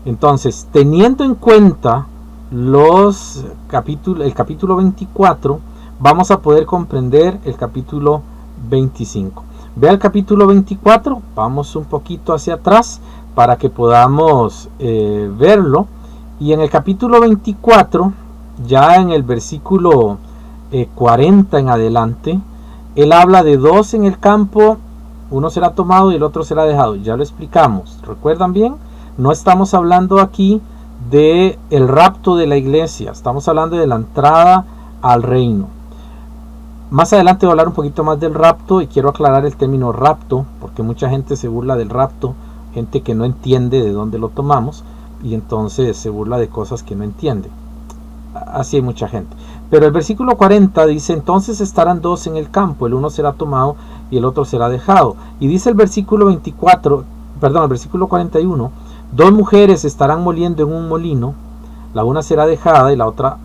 Entonces, teniendo en cuenta el capítulo 24, vamos a poder comprender el capítulo 25. Vea el capítulo 24, vamos un poquito hacia atrás para que podamos verlo. Y en el capítulo 24, ya en el versículo 40 en adelante, él habla de dos en el campo, uno será tomado y el otro será dejado. Ya lo explicamos, ¿recuerdan bien? No estamos hablando aquí de el rapto de la iglesia, estamos hablando de la entrada al reino. Más adelante voy a hablar un poquito más del rapto y quiero aclarar el término rapto, porque mucha gente se burla del rapto, gente que no entiende de dónde lo tomamos y entonces se burla de cosas que no entiende. Así hay mucha gente. Pero el versículo 40 dice: entonces estarán dos en el campo, el uno será tomado y el otro será dejado. Y dice el versículo 41: dos mujeres estarán moliendo en un molino, la una será dejada y la otra,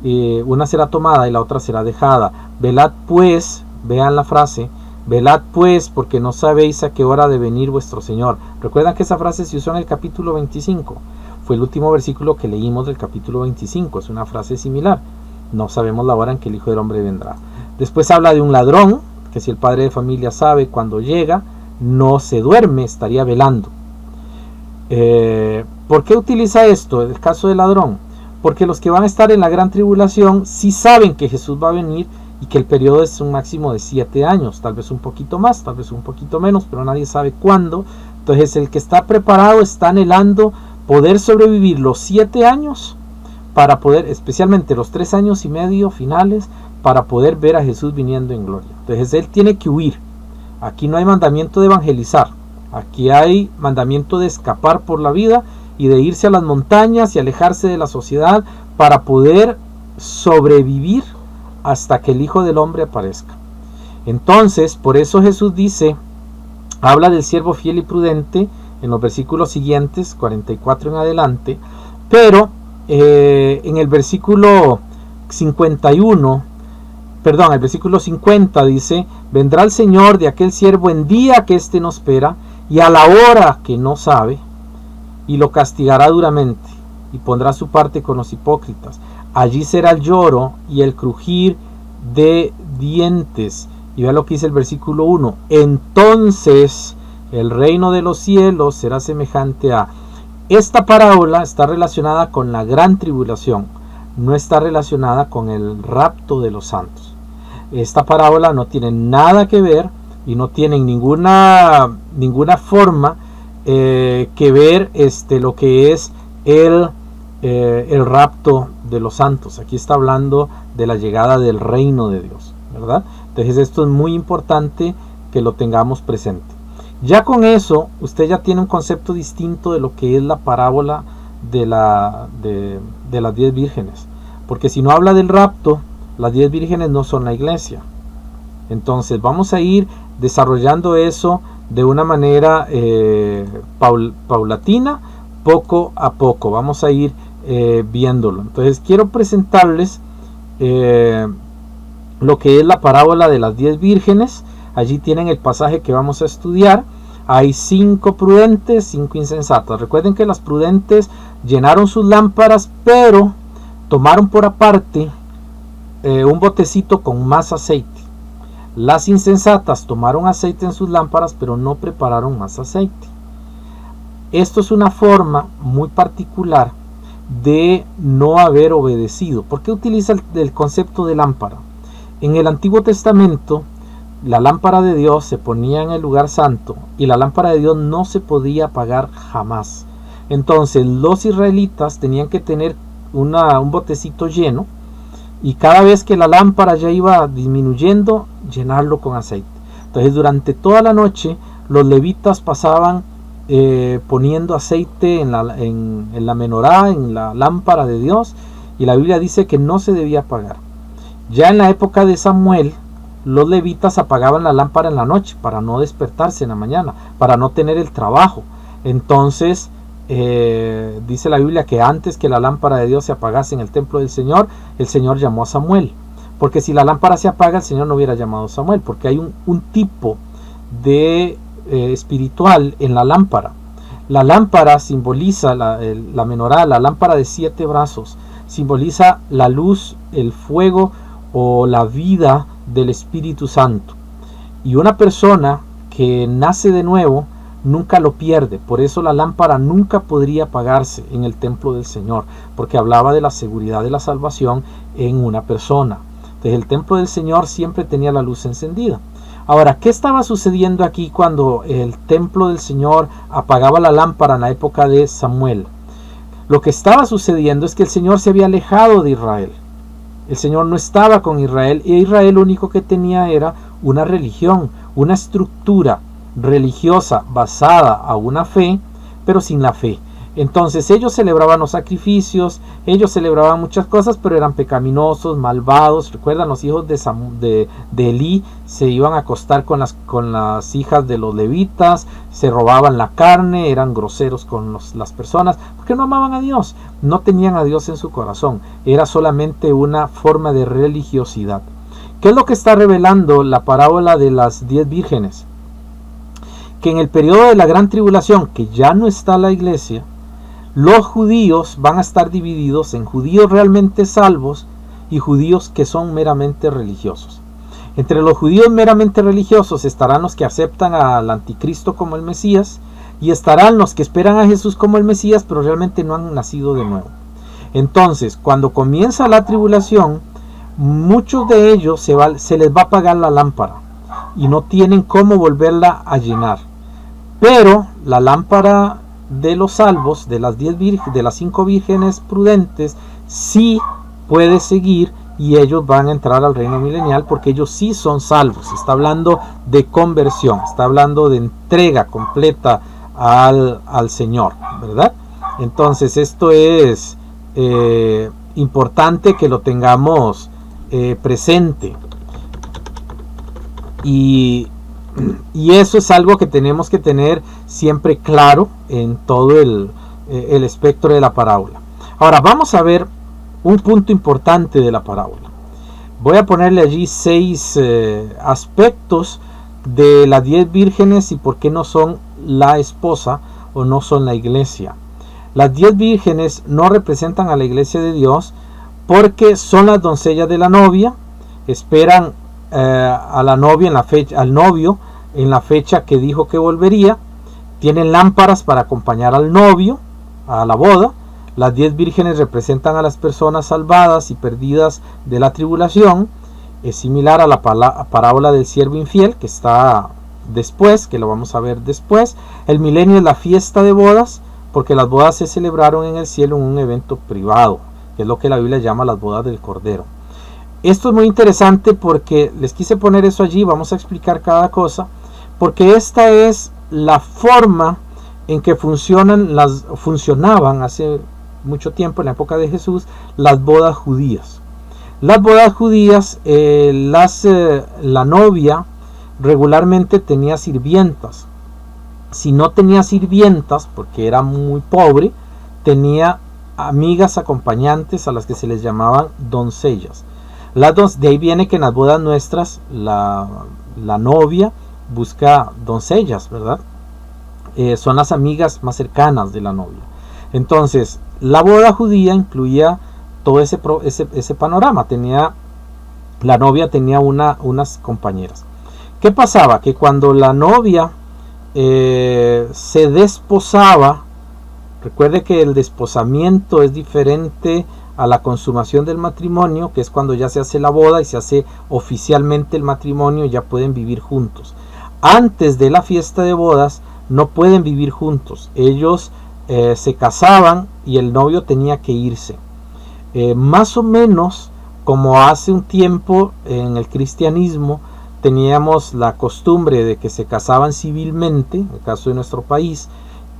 una será tomada y la otra será dejada. Velad pues, vean la frase, velad pues, porque no sabéis a qué hora ha de venir vuestro Señor. Recuerdan que esa frase se usó en el capítulo 25. Fue el último versículo que leímos del capítulo 25. Es una frase similar. No sabemos la hora en que el Hijo del Hombre vendrá. Después habla de un ladrón, que si el padre de familia sabe cuando llega, no se duerme, estaría velando. ¿Por qué utiliza esto? El caso del ladrón. Porque los que van a estar en la gran tribulación sí saben que Jesús va a venir y que el periodo es un máximo de 7 años, tal vez un poquito más, tal vez un poquito menos, pero nadie sabe cuándo. Entonces el que está preparado está anhelando poder sobrevivir los 7 años para poder, especialmente los 3 años y medio finales, para poder ver a Jesús viniendo en gloria. Entonces él tiene que huir. Aquí no hay mandamiento de evangelizar, aquí hay mandamiento de escapar por la vida y de irse a las montañas y alejarse de la sociedad para poder sobrevivir hasta que el Hijo del Hombre aparezca. Entonces, por eso Jesús dice, habla del siervo fiel y prudente en los versículos siguientes, 44 en adelante, pero en el versículo 50 dice: vendrá el Señor de aquel siervo en día que éste no espera y a la hora que no sabe, y lo castigará duramente y pondrá su parte con los hipócritas. Allí será el lloro y el crujir de dientes. Y vea lo que dice el versículo 1: entonces el reino de los cielos será semejante a... Esta parábola está relacionada con la gran tribulación, no está relacionada con el rapto de los santos. Esta parábola no tiene nada que ver y no tiene ninguna forma que ver lo que es el rapto de los santos. Aquí está hablando de la llegada del reino de Dios, ¿verdad? Entonces esto es muy importante que lo tengamos presente. Ya con eso usted ya tiene un concepto distinto de lo que es la parábola de las 10 vírgenes, porque si no habla del rapto, las 10 vírgenes no son la iglesia. Entonces vamos a ir desarrollando eso de una manera paulatina, poco a poco. Vamos a ir viéndolo. Entonces quiero presentarles lo que es la parábola de las 10 vírgenes. Allí tienen el pasaje que vamos a estudiar. Hay 5 prudentes, 5 insensatas. Recuerden que las prudentes llenaron sus lámparas, pero tomaron por aparte un botecito con más aceite. Las insensatas tomaron aceite en sus lámparas, pero no prepararon más aceite. Esto es una forma muy particular de no haber obedecido. ¿Por qué utiliza el concepto de lámpara? En el Antiguo Testamento, la lámpara de Dios se ponía en el lugar santo y la lámpara de Dios no se podía apagar jamás. Entonces los israelitas tenían que tener un botecito lleno y cada vez que la lámpara ya iba disminuyendo, llenarlo con aceite. Entonces durante toda la noche los levitas pasaban poniendo aceite en la menorá, en la lámpara de Dios, y la Biblia dice que no se debía apagar. Ya en la época de Samuel, los levitas apagaban la lámpara en la noche para no despertarse en la mañana, para no tener el trabajo. Entonces dice la Biblia que antes que la lámpara de Dios se apagase en el templo del Señor, el Señor llamó a Samuel, porque si la lámpara se apaga, el Señor no hubiera llamado a Samuel, porque hay un tipo de espiritual en la lámpara. La lámpara simboliza, la menorá, la lámpara de 7 brazos, simboliza la luz, el fuego o la vida del Espíritu Santo. Y una persona que nace de nuevo nunca lo pierde. Por eso la lámpara nunca podría apagarse en el templo del Señor, porque hablaba de la seguridad de la salvación en una persona. Entonces el templo del Señor siempre tenía la luz encendida. Ahora, ¿qué estaba sucediendo aquí cuando el templo del Señor apagaba la lámpara en la época de Samuel? Lo que estaba sucediendo es que el Señor se había alejado de Israel. El Señor no estaba con Israel, y Israel lo único que tenía era una religión, una estructura religiosa basada a una fe, pero sin la fe. Entonces ellos celebraban los sacrificios, ellos celebraban muchas cosas, pero eran pecaminosos, malvados. Recuerdan, los hijos de Elí se iban a acostar con las hijas de los levitas, se robaban la carne, eran groseros con las personas, porque no amaban a Dios, no tenían a Dios en su corazón, era solamente una forma de religiosidad. ¿Qué es lo que está revelando la parábola de las 10 vírgenes? Que en el periodo de la gran tribulación, que ya no está la iglesia, los judíos van a estar divididos en judíos realmente salvos y judíos que son meramente religiosos. Entre los judíos meramente religiosos estarán los que aceptan al anticristo como el Mesías, y estarán los que esperan a Jesús como el Mesías, pero realmente no han nacido de nuevo. Entonces, cuando comienza la tribulación, muchos de ellos se les va a apagar la lámpara y no tienen cómo volverla a llenar. Pero la lámpara de los salvos, de las 5 vírgenes prudentes, sí puede seguir, y ellos van a entrar al reino milenial porque ellos sí son salvos. Está hablando de conversión, está hablando de entrega completa al Señor, ¿verdad? Entonces esto es importante que lo tengamos presente, y eso es algo que tenemos que tener siempre claro en todo el espectro de la parábola. Ahora vamos a ver un punto importante de la parábola. Voy a ponerle allí 6 aspectos de las 10 vírgenes y por qué no son la esposa o no son la iglesia. Las 10 vírgenes no representan a la iglesia de Dios porque son las doncellas de la novia, esperan a la novia al novio en la fecha que dijo que volvería, tienen lámparas para acompañar al novio a la boda. Las 10 vírgenes representan a las personas salvadas y perdidas de la tribulación. Es similar a la parábola del siervo infiel, que está después, que lo vamos a ver después. El milenio es la fiesta de bodas, porque las bodas se celebraron en el cielo en un evento privado, que es lo que la Biblia llama las bodas del Cordero. Esto es muy interesante porque les quise poner eso allí, vamos a explicar cada cosa, porque esta es la forma en que funcionaban hace mucho tiempo, en la época de Jesús, las bodas judías. Las bodas judías, la novia regularmente tenía sirvientas. Si no tenía sirvientas, porque era muy pobre, tenía amigas acompañantes a las que se les llamaban doncellas. De ahí viene que en las bodas nuestras la novia busca doncellas, ¿verdad? Son las amigas más cercanas de la novia. Entonces, la boda judía incluía todo ese panorama. La novia tenía unas compañeras. ¿Qué pasaba? Que cuando la novia se desposaba, recuerde que el desposamiento es diferente a la consumación del matrimonio, que es cuando ya se hace la boda y se hace oficialmente el matrimonio y ya pueden vivir juntos. Antes de la fiesta de bodas no pueden vivir juntos. Ellos se casaban y el novio tenía que irse. Más o menos como hace un tiempo en el cristianismo teníamos la costumbre de que se casaban civilmente, en el caso de nuestro país,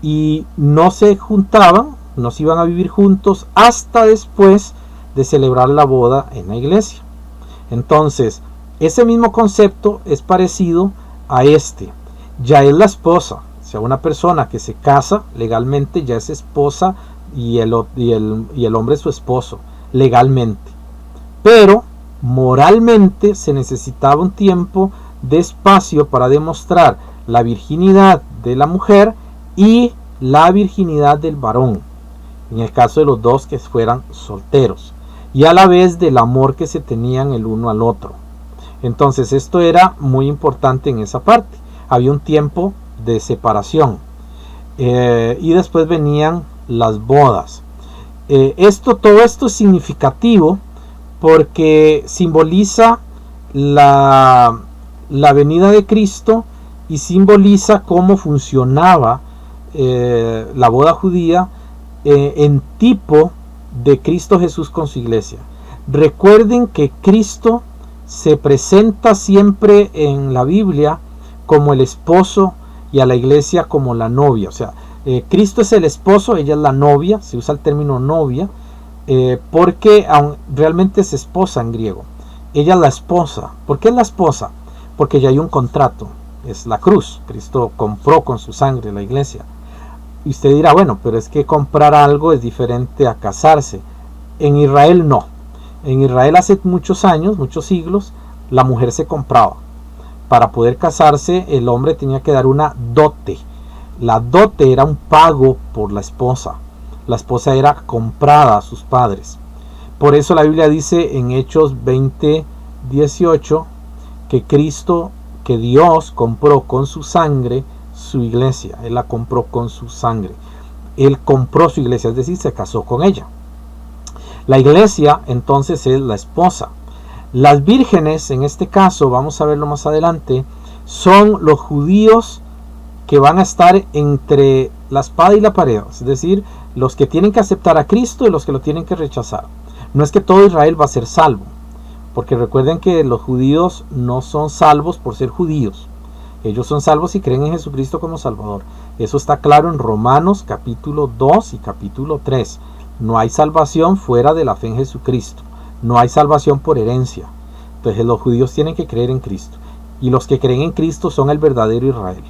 y no se juntaban, no se iban a vivir juntos hasta después de celebrar la boda en la iglesia. Entonces, ese mismo concepto es parecido a este. Ya es la esposa, o sea, una persona que se casa legalmente ya es esposa y el hombre es su esposo legalmente. Pero moralmente se necesitaba un tiempo de espacio para demostrar la virginidad de la mujer y la virginidad del varón, en el caso de los dos que fueran solteros, y a la vez del amor que se tenían el uno al otro. Entonces esto era muy importante en esa parte. Había un tiempo de separación, y después venían las bodas. Todo esto es significativo porque simboliza la venida de Cristo y simboliza cómo funcionaba la boda judía en tipo de Cristo Jesús con su iglesia. Recuerden que Cristo se presenta siempre en la Biblia como el esposo y a la iglesia como la novia. O sea, Cristo es el esposo, ella es la novia, se usa el término novia, porque realmente es esposa en griego. Ella es la esposa. ¿Por qué es la esposa? Porque ya hay un contrato, es la cruz. Cristo compró con su sangre la iglesia. Y usted dirá, bueno, pero es que comprar algo es diferente a casarse. En Israel no. En Israel hace muchos años, muchos siglos, la mujer se compraba. Para poder casarse, el hombre tenía que dar una dote. La dote era un pago por la esposa. La esposa era comprada a sus padres. Por eso la Biblia dice en Hechos 20:18 que Dios compró con su sangre su iglesia. Él la compró con su sangre. Él compró su iglesia, es decir, se casó con ella. La iglesia entonces es la esposa. Las vírgenes, en este caso, vamos a verlo más adelante, son los judíos que van a estar entre la espada y la pared, es decir, los que tienen que aceptar a Cristo y los que lo tienen que rechazar. No es que todo Israel va a ser salvo, porque recuerden que los judíos no son salvos por ser judíos. Ellos son salvos si creen en Jesucristo como Salvador. Eso está claro en Romanos capítulo 2 y capítulo 3. No hay salvación fuera de la fe en Jesucristo. No hay salvación por herencia. Entonces los judíos tienen que creer en Cristo. Y los que creen en Cristo son el verdadero Israel.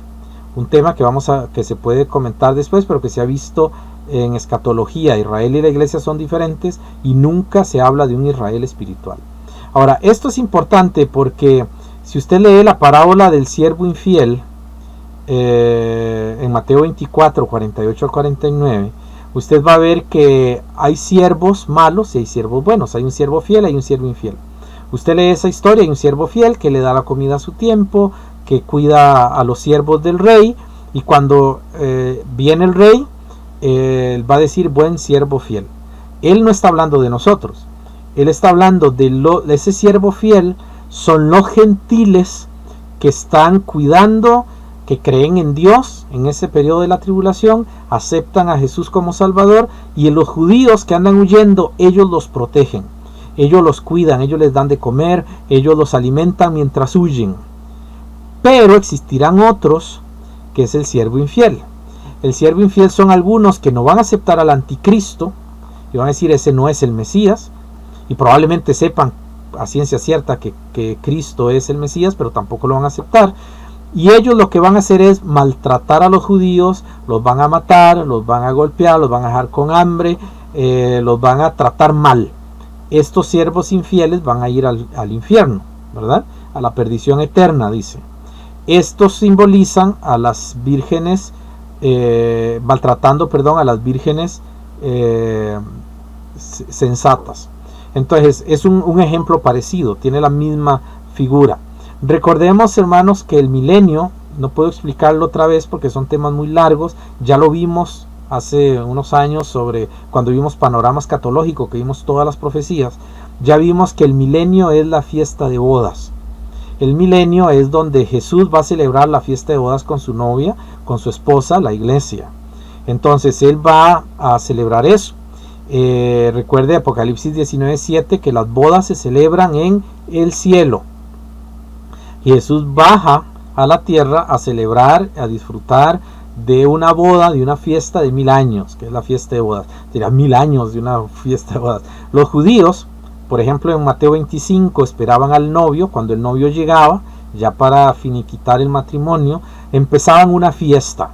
Un tema que se puede comentar después, pero que se ha visto en escatología. Israel y la iglesia son diferentes y nunca se habla de un Israel espiritual. Ahora, esto es importante porque si usted lee la parábola del siervo infiel en Mateo 24, 48 al 49, usted va a ver que hay siervos malos y hay siervos buenos. Hay un siervo fiel y hay un siervo infiel. Usted lee esa historia, hay un siervo fiel que le da la comida a su tiempo, que cuida a los siervos del rey, y cuando viene el rey, él va a decir buen siervo fiel. Él no está hablando de nosotros, él está hablando de ese siervo fiel. Son los gentiles que están cuidando, que creen en Dios en ese periodo de la tribulación, aceptan a Jesús como Salvador, y en los judíos que andan huyendo, ellos los protegen, ellos los cuidan, ellos les dan de comer, ellos los alimentan mientras huyen. Pero existirán otros, que es el siervo infiel. El siervo infiel son algunos que no van a aceptar al anticristo y van a decir ese no es el Mesías, y probablemente sepan a ciencia cierta que Cristo es el Mesías, pero tampoco lo van a aceptar. Y ellos lo que van a hacer es maltratar a los judíos, los van a matar, los van a golpear, los van a dejar con hambre, los van a tratar mal. Estos siervos infieles van a ir al infierno, ¿verdad? A la perdición eterna, dice. Estos simbolizan a las vírgenes, maltratando a las vírgenes sensatas. Entonces es un ejemplo parecido, tiene la misma figura. Recordemos, hermanos, que el milenio, no puedo explicarlo otra vez porque son temas muy largos, ya lo vimos hace unos años cuando vimos panorama escatológico, que vimos todas las profecías. Ya vimos que el milenio es la fiesta de bodas. El milenio es donde Jesús va a celebrar la fiesta de bodas con su novia, con su esposa, la iglesia. Entonces él va a celebrar eso. Recuerde Apocalipsis 19:7 que las bodas se celebran en el cielo. Y Jesús baja a la tierra a celebrar, a disfrutar de una boda, de una fiesta de 1000 años, que es la fiesta de bodas. Dirá 1000 años de una fiesta de bodas. Los judíos, por ejemplo, en Mateo 25 esperaban al novio. Cuando el novio llegaba, ya para finiquitar el matrimonio, empezaban una fiesta.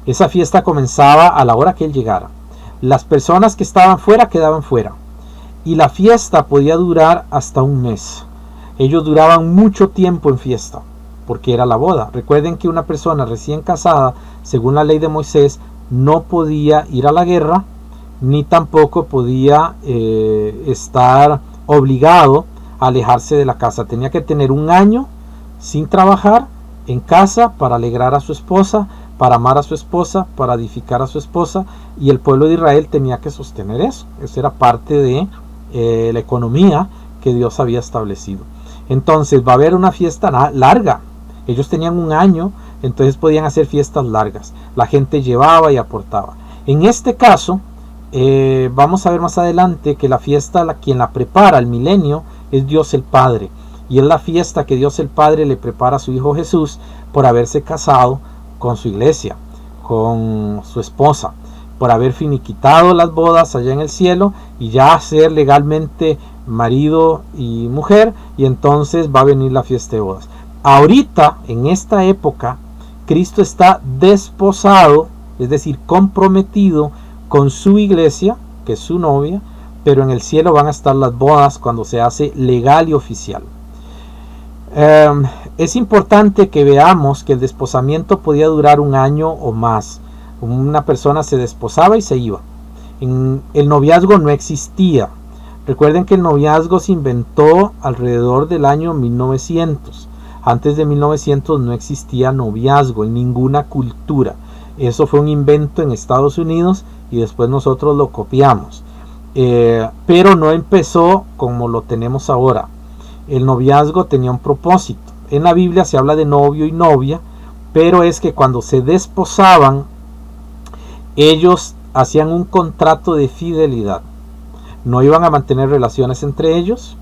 Esa fiesta comenzaba a la hora que él llegara. Las personas que estaban fuera quedaban fuera. Y la fiesta podía durar hasta un mes. Ellos duraban mucho tiempo en fiesta, porque era la boda. Recuerden que una persona recién casada, según la ley de Moisés, no podía ir a la guerra, ni tampoco podía estar obligado a alejarse de la casa. Tenía que tener un año sin trabajar en casa para alegrar a su esposa, para amar a su esposa, para edificar a su esposa, y el pueblo de Israel tenía que sostener eso. Eso era parte de la economía que Dios había establecido. Entonces va a haber una fiesta larga. Ellos tenían un año, entonces podían hacer fiestas largas. La gente llevaba y aportaba. En este caso, vamos a ver más adelante que la fiesta, quien la prepara, el milenio, es Dios el Padre. Y es la fiesta que Dios el Padre le prepara a su Hijo Jesús por haberse casado con su iglesia, con su esposa, por haber finiquitado las bodas allá en el cielo y ya ser legalmente marido y mujer, y entonces va a venir la fiesta de bodas. Ahorita, en esta época, Cristo está desposado, es decir, comprometido con su iglesia, que es su novia, pero en el cielo van a estar las bodas cuando se hace legal y oficial. Es importante que veamos que el desposamiento podía durar un año o más. Una persona se desposaba y se iba. El noviazgo no existía. Recuerden que el noviazgo se inventó alrededor del año 1900. Antes de 1900 no existía noviazgo en ninguna cultura. Eso fue un invento en Estados Unidos y después nosotros lo copiamos. Pero no empezó como lo tenemos ahora. El noviazgo tenía un propósito. En la Biblia se habla de novio y novia, pero es que cuando se desposaban, ellos hacían un contrato de fidelidad. No iban a mantener relaciones entre ellos,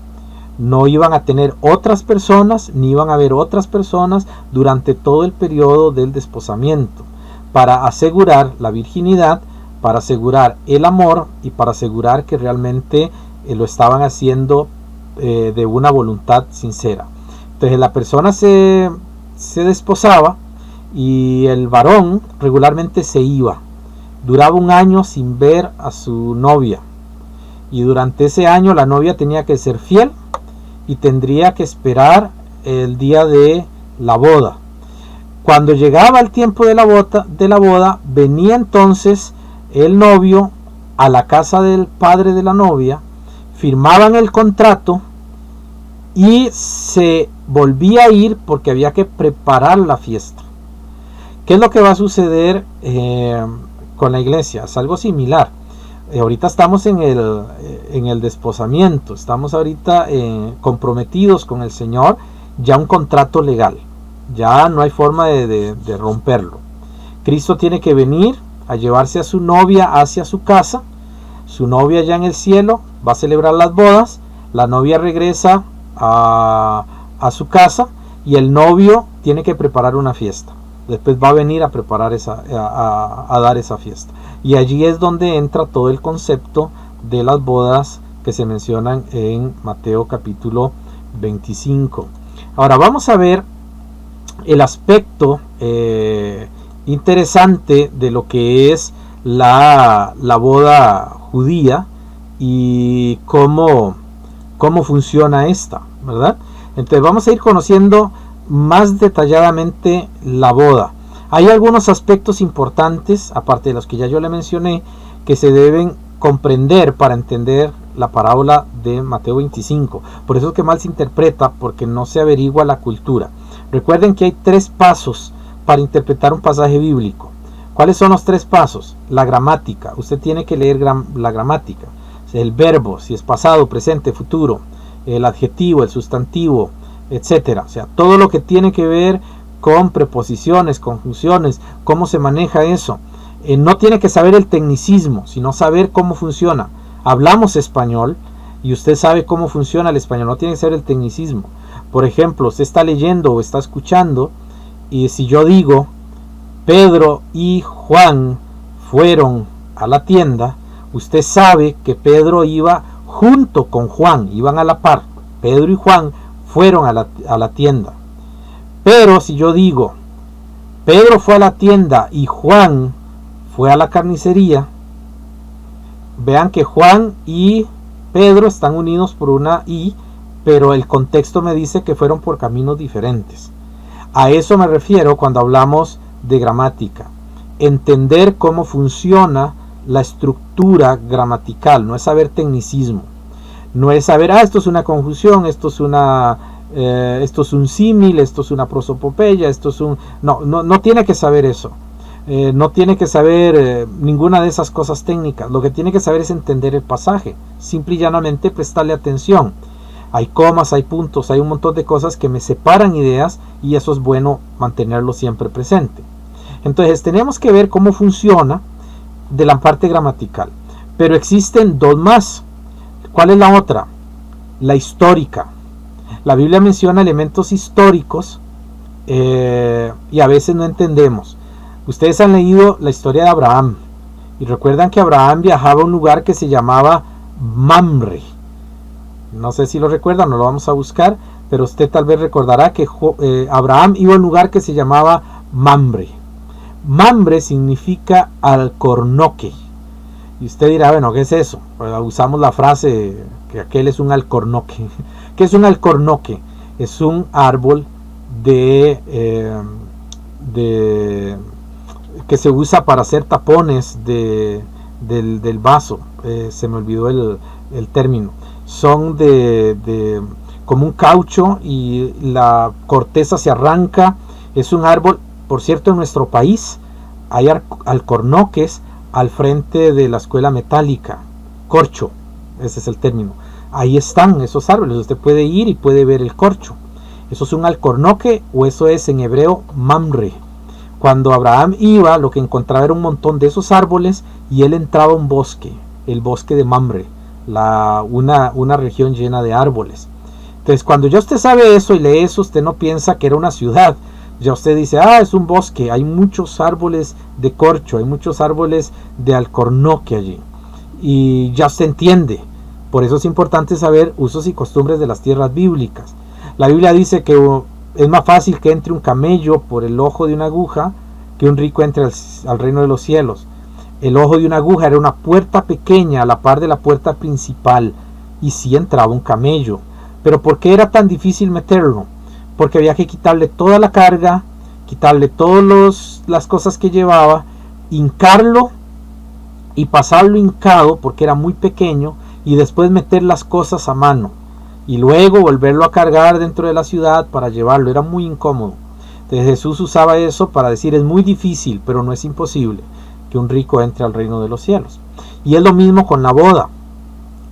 no iban a tener otras personas, ni iban a haber otras personas durante todo el periodo del desposamiento, para asegurar la virginidad, para asegurar el amor y para asegurar que realmente lo estaban haciendo de una voluntad sincera. Entonces la persona se desposaba y el varón regularmente se iba. Duraba un año sin ver a su novia, y durante ese año la novia tenía que ser fiel y tendría que esperar el día de la boda. Cuando llegaba el tiempo de la boda, venía entonces el novio a la casa del padre de la novia, firmaban el contrato y se volvía a ir porque había que preparar la fiesta. ¿Qué es lo que va a suceder con la iglesia? Es algo similar. Ahorita estamos en el desposamiento, estamos ahorita comprometidos con el Señor, ya un contrato legal, ya no hay forma de romperlo. Cristo tiene que venir a llevarse a su novia hacia su casa. Su novia ya en el cielo va a celebrar las bodas, la novia regresa a su casa y el novio tiene que preparar una fiesta. Después va a venir a preparar a dar esa fiesta. Y allí es donde entra todo el concepto de las bodas que se mencionan en Mateo capítulo 25. Ahora vamos a ver el aspecto interesante de lo que es la boda judía y cómo funciona esta, ¿verdad? Entonces vamos a ir conociendo más detalladamente la boda. Hay algunos aspectos importantes, aparte de los que ya yo le mencioné, que se deben comprender para entender la parábola de Mateo 25. Por eso es que mal se interpreta, porque no se averigua la cultura. Recuerden que hay 3 pasos para interpretar un pasaje bíblico. ¿Cuáles son los 3 pasos? La gramática. Usted tiene que leer la gramática. El verbo, si es pasado, presente, futuro. El adjetivo, el sustantivo, etcétera. O sea, todo lo que tiene que ver con preposiciones, conjunciones, cómo se maneja eso. No tiene que saber el tecnicismo, sino saber cómo funciona. Hablamos español y usted sabe cómo funciona el español, no tiene que saber el tecnicismo. Por ejemplo, usted está leyendo o está escuchando, y si yo digo Pedro y Juan fueron a la tienda, usted sabe que Pedro iba junto con Juan, iban a la par. Pedro y Juan fueron a la tienda. Pero si yo digo Pedro fue a la tienda y Juan fue a la carnicería, vean que Juan y Pedro están unidos por una I, pero el contexto me dice que fueron por caminos diferentes. A eso me refiero cuando hablamos de gramática. entender cómo funciona la estructura gramatical, no es saber tecnicismo, no es saber, esto es una conjunción, esto es un símil, esto es una prosopopeya, esto es un... No tiene que saber eso. No tiene que saber ninguna de esas cosas técnicas. Lo que tiene que saber es entender el pasaje. Simple y llanamente prestarle atención. Hay comas, hay puntos, hay un montón de cosas que me separan ideas y eso es bueno mantenerlo siempre presente. Entonces tenemos que ver cómo funciona de la parte gramatical. Pero existen dos más. ¿Cuál es la otra? La histórica. La Biblia menciona elementos históricos y a veces no entendemos. Ustedes han leído la historia de Abraham y recuerdan que Abraham viajaba a un lugar que se llamaba Mamre. No sé si lo recuerdan, no lo vamos a buscar, pero usted tal vez recordará que Abraham iba a un lugar que se llamaba Mamre. Mamre significa alcornoque. Y usted dirá, bueno, ¿qué es eso? Pues usamos la frase que aquel es un alcornoque. ¿Qué es un alcornoque? Es un árbol que se usa para hacer tapones del vaso. Se me olvidó el término. Son como un caucho y la corteza se arranca. Es un árbol, por cierto, en nuestro país hay alcornoques al frente de la escuela metálica. Corcho, ese es el término. Ahí están esos árboles, usted puede ir y puede ver el corcho. Eso es un alcornoque o eso es en hebreo Mamre. Cuando Abraham iba, lo que encontraba era un montón de esos árboles y él entraba a un bosque, el bosque de Mamre, una región llena de árboles. Entonces cuando ya usted sabe eso y lee eso, usted no piensa que era una ciudad. Ya usted dice, es un bosque, hay muchos árboles de corcho, hay muchos árboles de alcornoque allí. Y ya usted entiende. Por eso es importante saber usos y costumbres de las tierras bíblicas. La Biblia dice que es más fácil que entre un camello por el ojo de una aguja que un rico entre al reino de los cielos. El ojo de una aguja era una puerta pequeña a la par de la puerta principal y sí entraba un camello. Pero ¿por qué era tan difícil meterlo? Porque había que quitarle toda la carga, quitarle todas las cosas que llevaba, hincarlo y pasarlo hincado porque era muy pequeño y después meter las cosas a mano y luego volverlo a cargar dentro de la ciudad para llevarlo. Era muy incómodo. Entonces Jesús usaba eso para decir, es muy difícil, pero no es imposible que un rico entre al reino de los cielos. Y es lo mismo con la boda.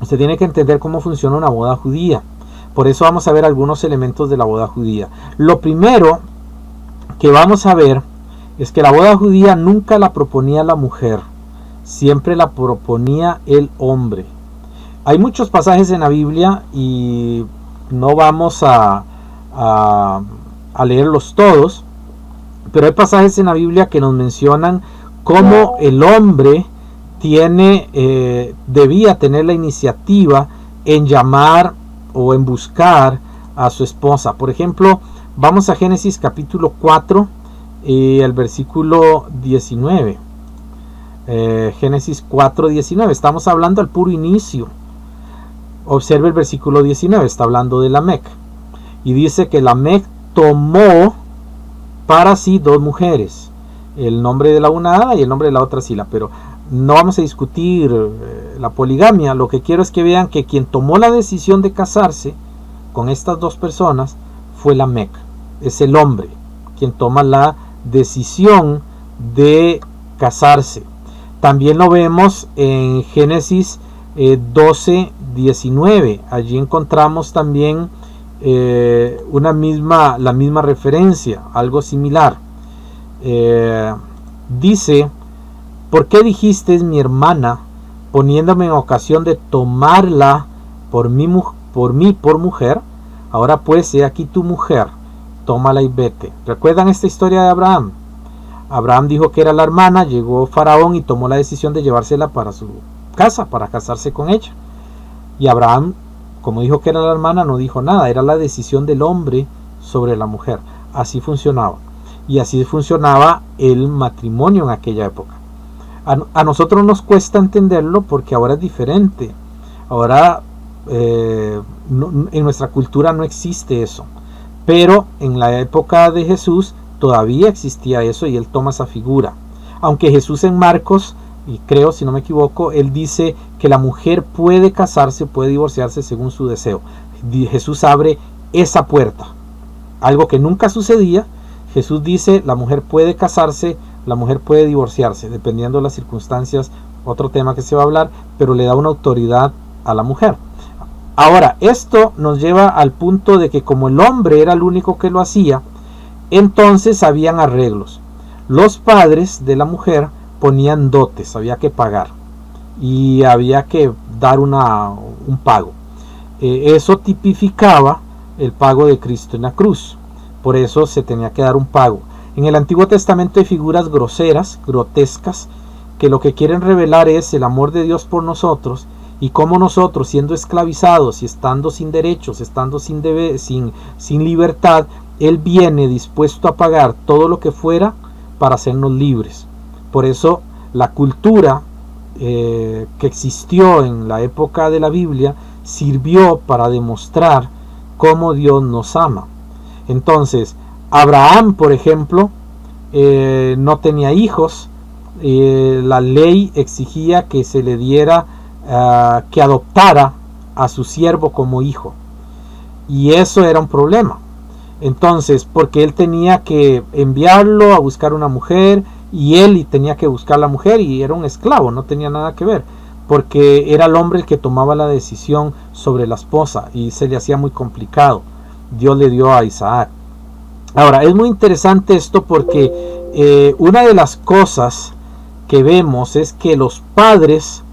Usted tiene que entender cómo funciona una boda judía. Por eso vamos a ver algunos elementos de la boda judía. Lo primero que vamos a ver es que la boda judía nunca la proponía la mujer, siempre la proponía el hombre. Hay muchos pasajes en la Biblia y no vamos a leerlos todos, pero hay pasajes en la Biblia que nos mencionan cómo el hombre debía tener la iniciativa en llamar o en buscar a su esposa. Por ejemplo, vamos a Génesis capítulo 4 y el versículo 19. Génesis 4:19. Estamos hablando al puro inicio. Observe el versículo 19. Está hablando de Lamec. Y dice que Lamec tomó para sí dos mujeres. El nombre de la una Ada y el nombre de la otra Sila. Pero no vamos a discutir la poligamia. Lo que quiero es que vean que quien tomó la decisión de casarse con estas dos personas fue Lamec. Es el hombre quien toma la decisión de casarse. También lo vemos en Génesis 12:19. Allí encontramos también la misma referencia, algo similar. Dice, ¿por qué dijiste es mi hermana, poniéndome en ocasión de tomarla por mujer? Ahora pues, he aquí tu mujer, tómala y vete. ¿Recuerdan esta historia de Abraham? Abraham dijo que era la hermana, llegó Faraón y tomó la decisión de llevársela para su casa, para casarse con ella. Y Abraham, como dijo que era la hermana, no dijo nada, era la decisión del hombre sobre la mujer. Así funcionaba. Y así funcionaba el matrimonio en aquella época. A nosotros nos cuesta entenderlo porque ahora es diferente. Ahora en nuestra cultura no existe eso. Pero en la época de Jesús todavía existía eso y él toma esa figura. aunque Jesús en Marcos, y creo si no me equivoco, él dice que la mujer puede casarse, puede divorciarse según su deseo. Jesús abre esa puerta, algo que nunca sucedía. Jesús dice la mujer puede casarse, la mujer puede divorciarse, dependiendo de las circunstancias, otro tema que se va a hablar, pero le da una autoridad a la mujer. Ahora, esto nos lleva al punto de que como el hombre era el único que lo hacía, entonces habían arreglos. Los padres de la mujer ponían dotes, había que pagar y había que dar un pago. Eso tipificaba el pago de Cristo en la cruz, por eso se tenía que dar un pago. En el Antiguo Testamento hay figuras groseras, grotescas, que lo que quieren revelar es el amor de Dios por nosotros y cómo nosotros, siendo esclavizados y estando sin derechos, estando sin libertad, Él viene dispuesto a pagar todo lo que fuera para hacernos libres. Por eso la cultura que existió en la época de la Biblia sirvió para demostrar cómo Dios nos ama. Entonces, Abraham, por ejemplo, no tenía hijos. La ley exigía que se le diera, que adoptara a su siervo como hijo. Y eso era un problema. Entonces, porque él tenía que enviarlo a buscar una mujer, y él tenía que buscar la mujer, y era un esclavo, no tenía nada que ver, porque era el hombre el que tomaba la decisión sobre la esposa, y se le hacía muy complicado. Dios le dio a Isaac. Ahora, es muy interesante esto porque una de las cosas que vemos es que los padres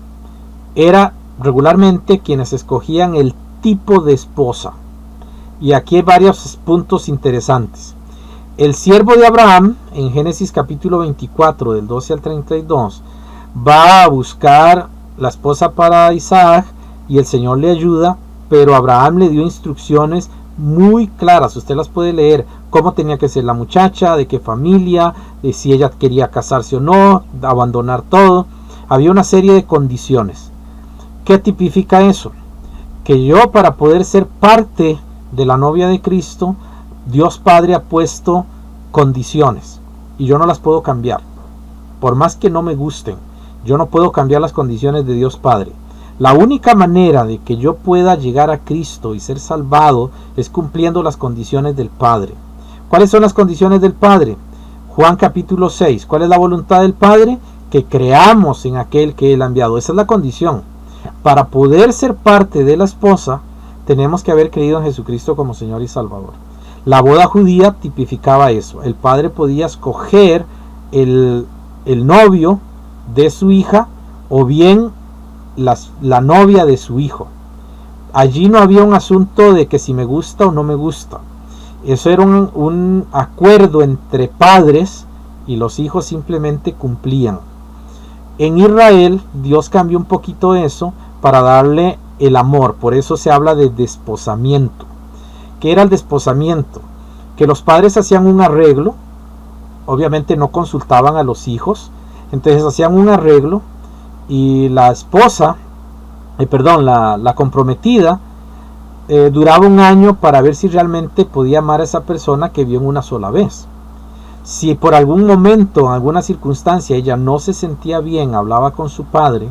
eran regularmente quienes escogían el tipo de esposa. Y aquí hay varios puntos interesantes. El siervo de Abraham, en Génesis capítulo 24, del 12 al 32, va a buscar la esposa para Isaac y el Señor le ayuda, pero Abraham le dio instrucciones muy claras, usted las puede leer, cómo tenía que ser la muchacha, de qué familia, de si ella quería casarse o no, abandonar todo. Había una serie de condiciones. ¿Qué tipifica eso? Que yo, para poder ser parte de la novia de Cristo, Dios Padre ha puesto condiciones y yo no las puedo cambiar. Por más que no me gusten, yo no puedo cambiar las condiciones de Dios Padre. La única manera de que yo pueda llegar a Cristo y ser salvado es cumpliendo las condiciones del Padre. ¿Cuáles son las condiciones del Padre? Juan capítulo 6. ¿Cuál es la voluntad del Padre? Que creamos en aquel que Él ha enviado. Esa es la condición. Para poder ser parte de la esposa, tenemos que haber creído en Jesucristo como Señor y Salvador. La boda judía tipificaba eso. El padre podía escoger el novio de su hija o bien la novia de su hijo. Allí no había un asunto de que si me gusta o no me gusta. Eso era un acuerdo entre padres y los hijos simplemente cumplían. En Israel Dios cambió un poquito eso para darle el amor. Por eso se habla de desposamiento. ¿Qué era el desposamiento? Que los padres hacían un arreglo, obviamente no consultaban a los hijos, entonces hacían un arreglo y la esposa, la comprometida, duraba un año para ver si realmente podía amar a esa persona que vio en una sola vez. Si por algún momento, en alguna circunstancia, ella no se sentía bien, hablaba con su padre,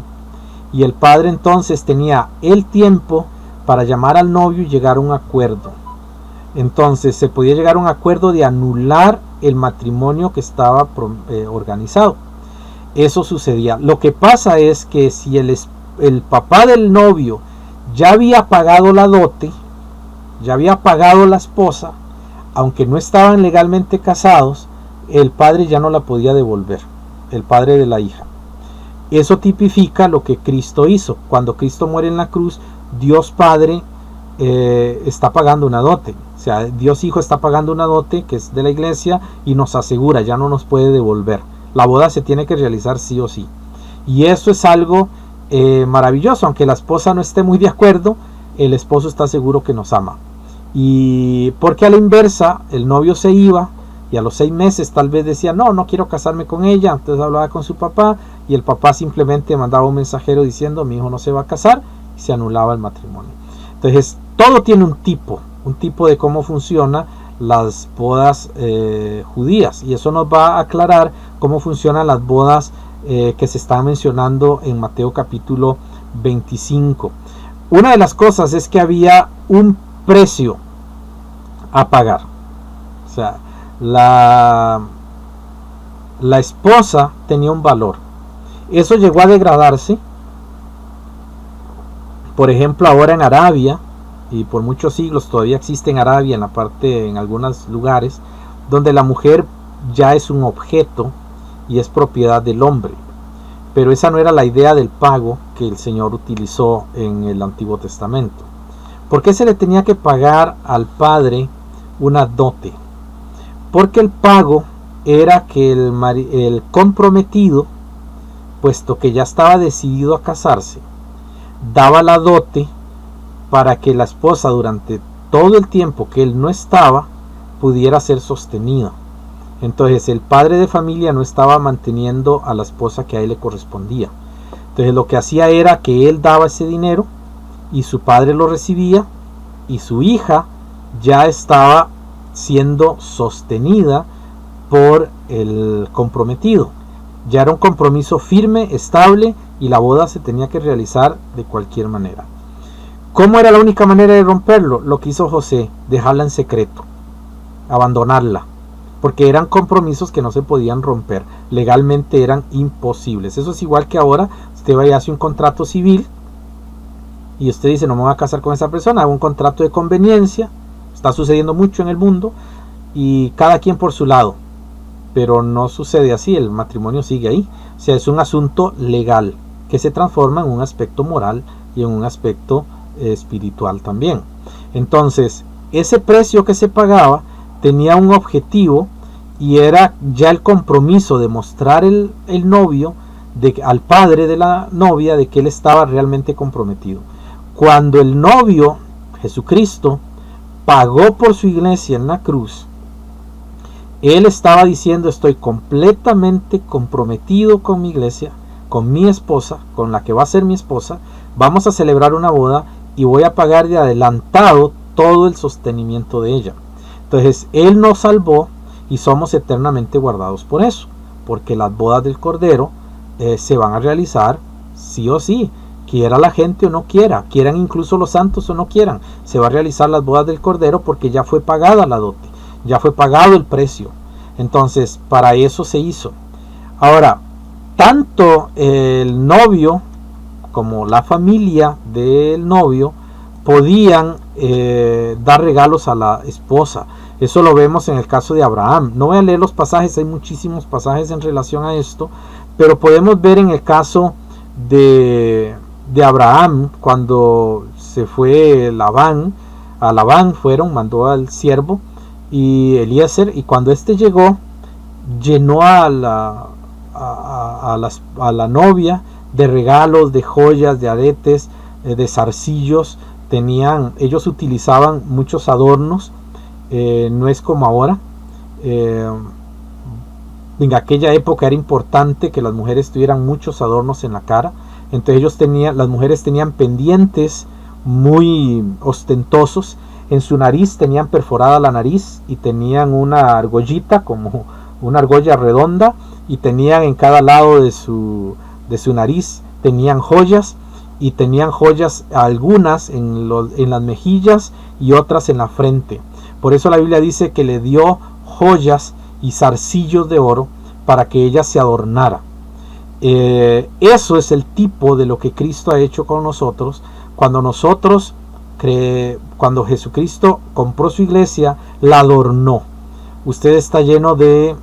y el padre entonces tenía el tiempo para llamar al novio y llegar a un acuerdo. Entonces se podía llegar a un acuerdo de anular el matrimonio que estaba organizado. Eso sucedía. Lo que pasa es que si el papá del novio ya había pagado la dote, ya había pagado la esposa, aunque no estaban legalmente casados, el padre ya no la podía devolver, el padre de la hija. Eso tipifica lo que Cristo hizo. Cuando Cristo muere en la cruz, Dios Padre está pagando una dote. O sea, Dios Hijo está pagando una dote que es de la iglesia y nos asegura, ya no nos puede devolver. La boda se tiene que realizar sí o sí. Y eso es algo maravilloso. Aunque la esposa no esté muy de acuerdo, el esposo está seguro que nos ama. Y porque a la inversa, el novio se iba y a los 6 meses tal vez decía, no quiero casarme con ella. Entonces hablaba con su papá y el papá simplemente mandaba un mensajero diciendo, mi hijo no se va a casar, y se anulaba el matrimonio. Entonces todo tiene un tipo de cómo funciona las bodas judías, y eso nos va a aclarar cómo funcionan las bodas que se están mencionando en Mateo capítulo 25. Una de las cosas es que había un precio a pagar. O sea, la esposa tenía un valor. Eso llegó a degradarse. Por ejemplo, ahora en Arabia, y por muchos siglos todavía existe en Arabia, en algunos lugares, donde la mujer ya es un objeto y es propiedad del hombre. Pero esa no era la idea del pago que el Señor utilizó en el Antiguo Testamento. ¿Por qué se le tenía que pagar al padre una dote? Porque el pago era que el comprometido, puesto que ya estaba decidido a casarse, daba la dote para que la esposa durante todo el tiempo que él no estaba pudiera ser sostenida. Entonces el padre de familia no estaba manteniendo a la esposa que a él le correspondía. Entonces lo que hacía era que él daba ese dinero y su padre lo recibía, y su hija ya estaba siendo sostenida por el comprometido. Ya era un compromiso firme, estable, y la boda se tenía que realizar de cualquier manera. ¿Cómo era la única manera de romperlo? Lo que hizo José, dejarla en secreto, abandonarla, porque eran compromisos que no se podían romper, legalmente eran imposibles. Eso es igual que ahora usted vaya y hace un contrato civil y usted dice: no me voy a casar con esa persona, hago un contrato de conveniencia. Está sucediendo mucho en el mundo, y cada quien por su lado, pero no sucede así, el matrimonio sigue ahí. O sea, es un asunto legal que se transforma en un aspecto moral y en un aspecto espiritual también. Entonces, ese precio que se pagaba tenía un objetivo, y era ya el compromiso de mostrar el novio al padre de la novia de que él estaba realmente comprometido. Cuando el novio, Jesucristo, pagó por su iglesia en la cruz, él estaba diciendo: estoy completamente comprometido con mi iglesia, con mi esposa, con la que va a ser mi esposa. Vamos a celebrar una boda y voy a pagar de adelantado todo el sostenimiento de ella. Entonces él nos salvó y somos eternamente guardados por eso, porque las bodas del Cordero se van a realizar sí o sí, quiera la gente o no quiera, quieran incluso los santos o no quieran. Se va a realizar las bodas del Cordero porque ya fue pagada la dote, ya fue pagado el precio. Entonces para eso se hizo. Ahora, tanto el novio como la familia del novio podían dar regalos a la esposa. Eso lo vemos en el caso de Abraham. No voy a leer los pasajes, hay muchísimos pasajes en relación a esto, pero podemos ver en el caso de Abraham, cuando se fue a Labán mandó al siervo y Eliezer, y cuando este llegó, llenó a la novia de regalos, de joyas, de aretes, de zarcillos. Ellos utilizaban muchos adornos, no es como ahora. En aquella época era importante que las mujeres tuvieran muchos adornos en la cara. Entonces las mujeres tenían pendientes muy ostentosos. En su nariz tenían perforada la nariz y tenían una argollita, como una argolla redonda, y tenían en cada lado de su nariz tenían joyas, y tenían joyas algunas en las mejillas y otras en la frente. Por eso la Biblia dice que le dio joyas y zarcillos de oro para que ella se adornara. Eso es el tipo de lo que Cristo ha hecho con nosotros. Cuando Jesucristo compró su iglesia, la adornó. Usted está lleno de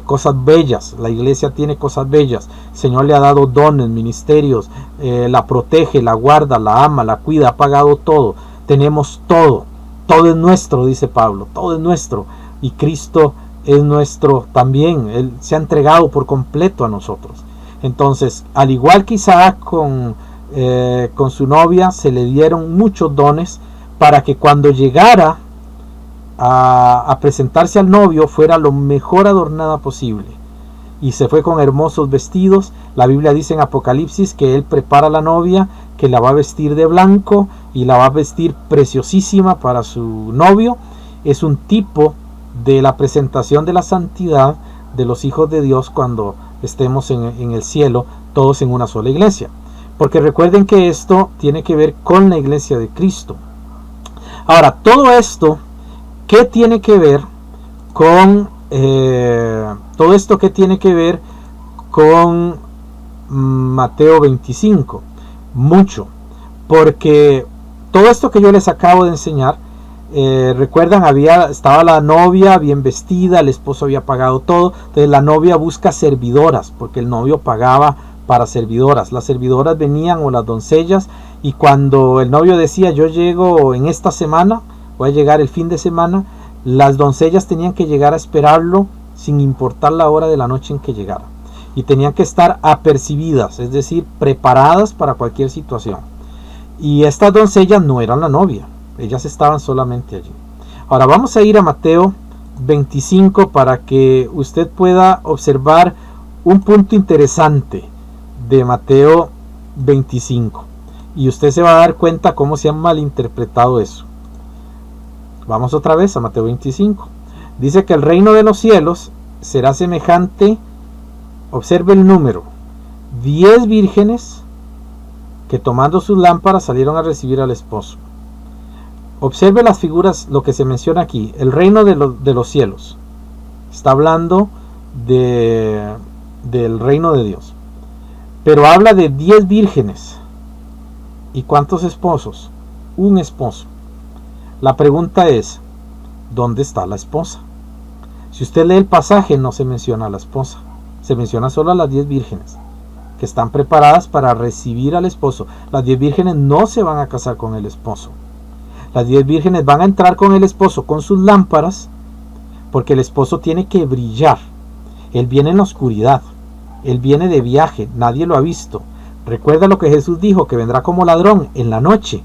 cosas bellas. La iglesia tiene cosas bellas. El Señor le ha dado dones, ministerios, la protege, la guarda, la ama, la cuida, ha pagado todo. Tenemos todo. Todo es nuestro, dice Pablo. Todo es nuestro. Y Cristo es nuestro también. Él se ha entregado por completo a nosotros. Entonces, al igual que Isaac con su novia, se le dieron muchos dones para que cuando llegara a presentarse al novio fuera lo mejor adornada posible. Y se fue con hermosos vestidos. La Biblia dice en Apocalipsis que él prepara a la novia, que la va a vestir de blanco y la va a vestir preciosísima para su novio. es un tipo de la presentación de la santidad de los hijos de Dios cuando estemos en el cielo, todos en una sola iglesia. Porque recuerden que esto tiene que ver con la iglesia de Cristo. Ahora, todo esto, ¿qué tiene que ver con Mateo 25? Mucho, porque todo esto que yo les acabo de enseñar, recuerdan, estaba la novia bien vestida, el esposo había pagado todo, entonces la novia busca servidoras, porque el novio pagaba para servidoras. Las servidoras venían, o las doncellas, y cuando el novio decía yo llego en esta semana, voy a llegar el fin de semana, las doncellas tenían que llegar a esperarlo sin importar la hora de la noche en que llegara, y tenían que estar apercibidas, es decir, preparadas para cualquier situación. Y estas doncellas no eran la novia, ellas estaban solamente allí. Ahora vamos a ir a Mateo 25 para que usted pueda observar un punto interesante de Mateo 25, y usted se va a dar cuenta cómo se ha malinterpretado eso. Vamos otra vez a Mateo 25. Dice que el reino de los cielos será semejante, observe el número, 10 vírgenes que tomando sus lámparas salieron a recibir al esposo. Observe las figuras, lo que se menciona aquí, el reino de los cielos. Está hablando del reino de Dios. Pero habla de 10 vírgenes. ¿Y cuántos esposos? Un esposo. La pregunta es, ¿dónde está la esposa? Si usted lee el pasaje, no se menciona a la esposa. Se menciona solo a las 10 vírgenes, que están preparadas para recibir al esposo. Las 10 vírgenes no se van a casar con el esposo. Las 10 vírgenes van a entrar con el esposo con sus lámparas, porque el esposo tiene que brillar. Él viene en la oscuridad, él viene de viaje, nadie lo ha visto. Recuerda lo que Jesús dijo, que vendrá como ladrón en la noche.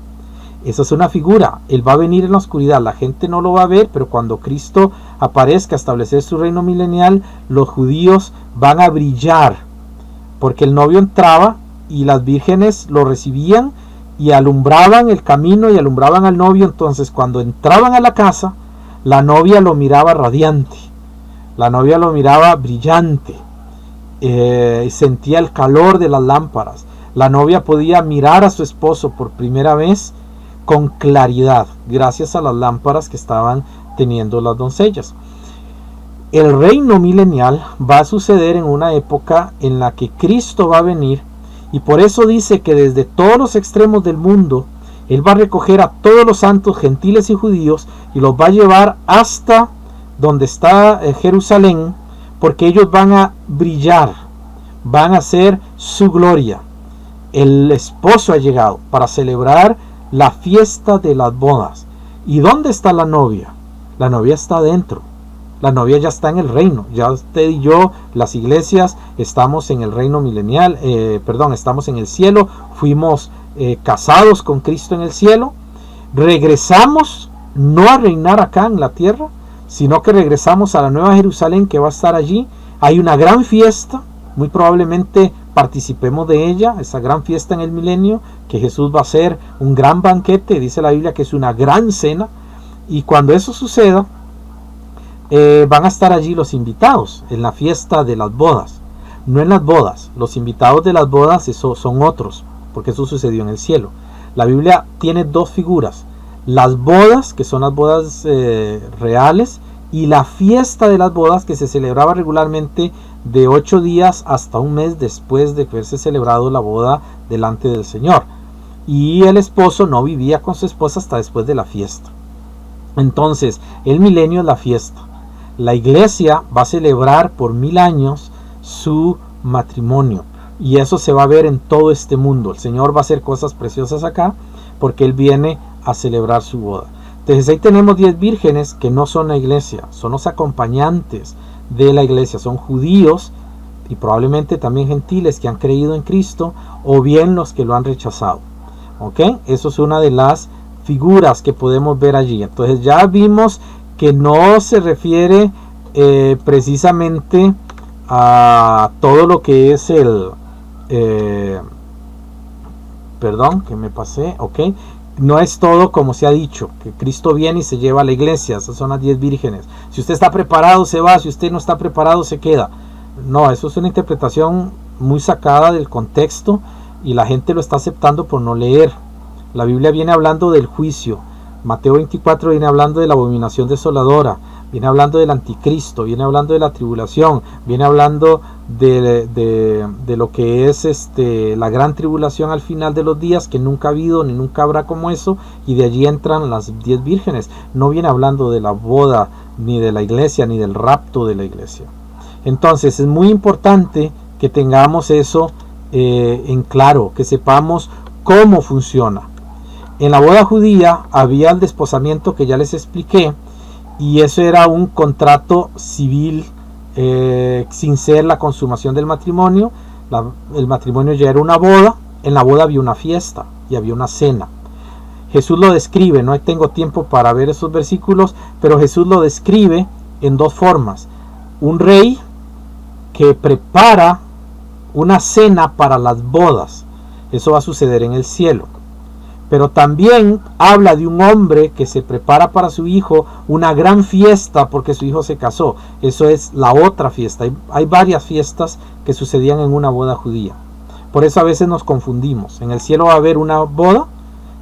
Esa es una figura, él va a venir en la oscuridad, la gente no lo va a ver, pero cuando Cristo aparezca a establecer su reino milenial, los judíos van a brillar, porque el novio entraba y las vírgenes lo recibían y alumbraban el camino y alumbraban al novio. Entonces cuando entraban a la casa, la novia lo miraba radiante, la novia lo miraba brillante, sentía el calor de las lámparas. La novia podía mirar a su esposo por primera vez con claridad, gracias a las lámparas que estaban teniendo las doncellas. El reino milenial va a suceder en una época en la que Cristo va a venir, y por eso dice que desde todos los extremos del mundo Él va a recoger a todos los santos gentiles y judíos y los va a llevar hasta donde está Jerusalén, porque ellos van a brillar, van a ser su gloria. El esposo ha llegado para celebrar la fiesta de las bodas. ¿Y dónde está la novia? La novia está adentro. La novia ya está en el reino. Ya usted y yo, las iglesias, estamos en el reino milenial, estamos en el cielo. Fuimos casados con Cristo en el cielo. Regresamos no a reinar acá en la tierra, sino que regresamos a la Nueva Jerusalén, que va a estar allí. Hay una gran fiesta, muy probablemente participemos de ella, esa gran fiesta en el milenio, que Jesús va a hacer un gran banquete. Dice la Biblia que es una gran cena, y cuando eso suceda, van a estar allí los invitados en la fiesta de las bodas. No en las bodas, los invitados de las bodas son otros, porque eso sucedió en el cielo. La Biblia tiene dos figuras: las bodas, que son las bodas reales, y la fiesta de las bodas, que se celebraba regularmente de 8 días hasta un mes después de haberse celebrado la boda delante del Señor. Y el esposo no vivía con su esposa hasta después de la fiesta. Entonces, el milenio es la fiesta. La iglesia va a celebrar por 1000 años su matrimonio, y eso se va a ver en todo este mundo. El Señor va a hacer cosas preciosas acá, porque Él viene a celebrar su boda. Entonces ahí tenemos 10 vírgenes que no son la iglesia, son los acompañantes de la iglesia, son judíos y probablemente también gentiles que han creído en Cristo, o bien los que lo han rechazado. ¿Ok? Eso es una de las figuras que podemos ver allí. Entonces ya vimos que no se refiere precisamente a todo lo que es no es todo como se ha dicho, que Cristo viene y se lleva a la iglesia. Esas son las 10 vírgenes. Si usted está preparado, se va. Si usted no está preparado, se queda. No, eso es una interpretación muy sacada del contexto y la gente lo está aceptando por no leer. La Biblia viene hablando del juicio. Mateo 24 viene hablando de la abominación desoladora, viene hablando del anticristo, viene hablando de la tribulación, viene hablando de lo que es la gran tribulación al final de los días, que nunca ha habido ni nunca habrá como eso, y de allí entran las 10 vírgenes. No viene hablando de la boda, ni de la iglesia, ni del rapto de la iglesia. Entonces es muy importante que tengamos eso en claro, que sepamos cómo funciona. En la boda judía había el desposamiento que ya les expliqué, y eso era un contrato civil sin ser la consumación del matrimonio. El matrimonio ya era una boda. En la boda había una fiesta y había una cena. Jesús lo describe, no tengo tiempo para ver esos versículos, pero Jesús lo describe en dos formas. Un rey que prepara una cena para las bodas, eso va a suceder en el cielo. Pero también habla de un hombre que se prepara para su hijo una gran fiesta porque su hijo se casó. Eso es la otra fiesta. Hay varias fiestas que sucedían en una boda judía. Por eso a veces nos confundimos. En el cielo va a haber una boda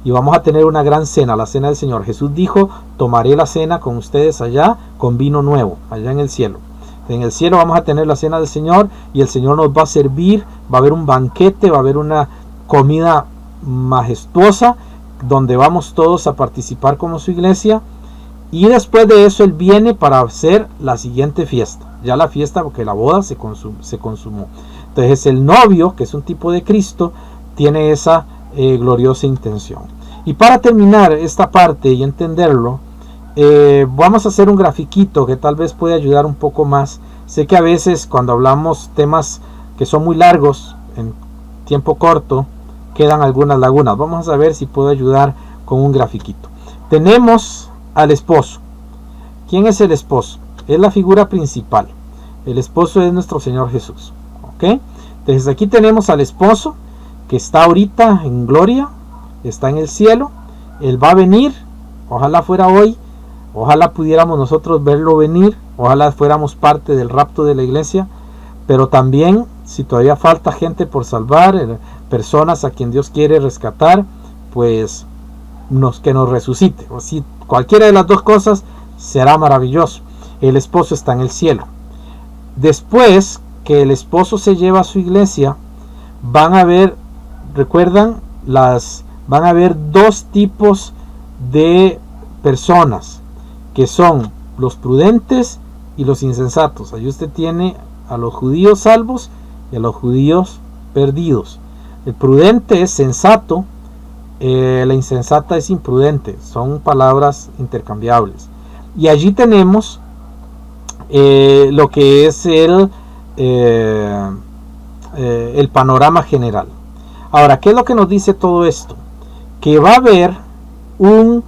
y vamos a tener una gran cena, la cena del Señor. Jesús dijo, tomaré la cena con ustedes allá con vino nuevo, allá en el cielo. En el cielo vamos a tener la cena del Señor y el Señor nos va a servir, va a haber un banquete, va a haber una comida majestuosa donde vamos todos a participar como su iglesia, y después de eso Él viene para hacer la siguiente fiesta, ya la fiesta porque la boda se consumó. Entonces el novio, que es un tipo de Cristo, tiene esa gloriosa intención. Y para terminar esta parte y entenderlo, vamos a hacer un grafiquito que tal vez puede ayudar un poco más. Sé que a veces cuando hablamos temas que son muy largos en tiempo corto quedan algunas lagunas. Vamos a ver si puedo ayudar con un grafiquito. Tenemos al esposo. ¿Quién es el esposo? Es la figura principal. El esposo es nuestro Señor Jesús. ¿Ok? Entonces aquí tenemos al esposo que está ahorita en gloria, está en el cielo. Él va a venir. Ojalá fuera hoy. Ojalá pudiéramos nosotros verlo venir. Ojalá fuéramos parte del rapto de la iglesia. Pero también, si todavía falta gente por salvar, personas a quien Dios quiere rescatar, pues que nos resucite. O si cualquiera de las dos cosas será maravilloso. El esposo está en el cielo. Después que el esposo se lleva a su iglesia, van a ver, recuerdan, van a haber dos tipos de personas, que son los prudentes y los insensatos. Ahí usted tiene a los judíos salvos y a los judíos perdidos. El prudente es sensato, la insensata es imprudente. Son palabras intercambiables. Y allí tenemos lo que es el panorama general. Ahora, ¿qué es lo que nos dice todo esto? Que va a haber un